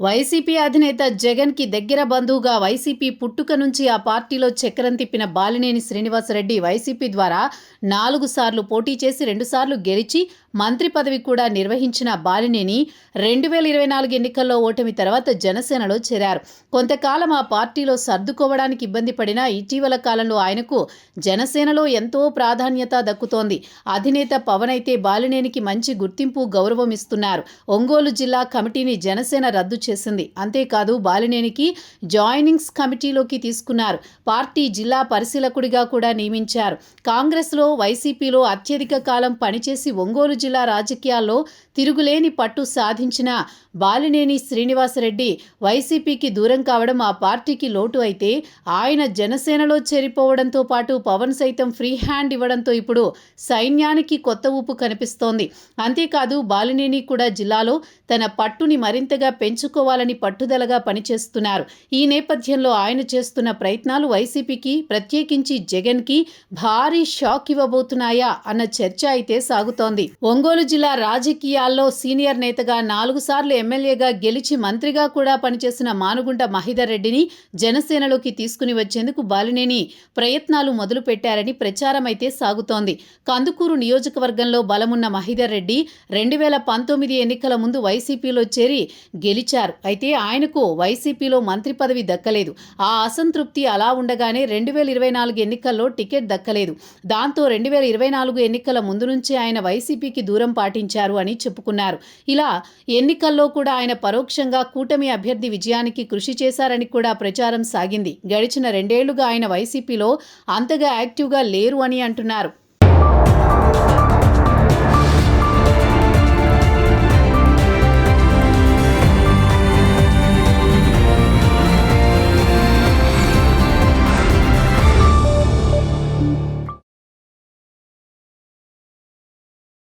YCP అధినేత జగన్కి దగ్గర బంధువుగా వైసీపీ పుట్టుక నుంచి ఆ పార్టీలో చక్రం తిప్పిన బాలినేని శ్రీనివాసరెడ్డి వైసీపీ ద్వారా 4 సార్లు పోటీ చేసి 2 సార్లు గెలిచి మంత్రి పదవి కూడా నిర్వహించిన బాలినేని 2024 ఎన్నికల్లో ఓటమి తర్వాత జనసేనలో చేరారు. కొంతకాలం ఆ పార్టీలో సర్దుకోవడానికి ఇబ్బంది పడినా ఇటీవల కాలంలో ఆయనకు జనసేనలో ఎంతో ప్రాధాన్యత దక్కుతోంది. అధినేత పవన్ అయితే బాలినేనికి మంచి గుర్తింపు, గౌరవం ఇస్తున్నారు. ఒంగోలు జిల్లా కమిటీని జనసేన రద్దు చేసింది. అంతేకాదు బాలినేనికి జాయినింగ్స్ కమిటీలోకి తీసుకున్నారు. పార్టీ జిల్లా పరిశీలకుడిగా కూడా నియమించారు. కాంగ్రెస్లో, వైసీపీలో అత్యధిక కాలం పనిచేసి ఒంగోలు జిల్లా రాజకీయాల్లో తిరుగులేని పట్టు సాధించిన బాలినేని శ్రీనివాసరెడ్డి వైసీపీకి దూరం కావడం ఆ పార్టీకి లోటు అయితే, ఆయన జనసేనలో చేరిపోవడంతో పాటు పవన్ సైతం ఫ్రీ హ్యాండ్ ఇవ్వడంతో ఇప్పుడు సైన్యానికి కొత్త ఊపు కనిపిస్తోంది. అంతేకాదు బాలినేని కూడా జిల్లాలో తన పట్టుని మరింతగా పెంచుకోవాలని పట్టుదలగా పనిచేస్తున్నారు. ఈ నేపథ్యంలో ఆయన చేస్తున్న ప్రయత్నాలు వైసీపీకి, ప్రత్యేకించి జగన్కి భారీ షాక్ ఇవ్వబోతున్నాయా అన్న చర్చ అయితే సాగుతోంది. ఒంగోలు జిల్లా రాజకీయాల్లో సీనియర్ నేతగా 4 సార్లు ఎమ్మెల్యేగా గెలిచి మంత్రిగా కూడా పనిచేసిన మానుగుంట మహీధర్ రెడ్డిని జనసేనలోకి తీసుకుని వచ్చేందుకు బాలినేని ప్రయత్నాలు మొదలుపెట్టారని ప్రచారం అయితే సాగుతోంది. కందుకూరు నియోజకవర్గంలో బలమున్న మహీధర్ రెడ్డి 2019 ఎన్నికల ముందు వైసీపీలో చేరి గెలిచారు. అయితే ఆయనకు వైసీపీలో మంత్రి పదవి దక్కలేదు. ఆ అసంతృప్తి అలా ఉండగానే 2024 ఎన్నికల్లో టికెట్ దక్కలేదు. దాంతో 2024 ఎన్నికల ముందు నుంచే ఆయన వైసీపీకి దూరం పాటించారు అని చెప్పుకున్నారు. ఇలా ఎన్నికల్లో కూడా ఆయన పరోక్షంగా కూటమి అభ్యర్థి విజయానికి కృషి చేశారని కూడా ప్రచారం సాగింది. గడిచిన 2 ఏళ్లుగా ఆయన వైసీపీలో అంతగా యాక్టివ్గా లేరు అని అంటున్నారు.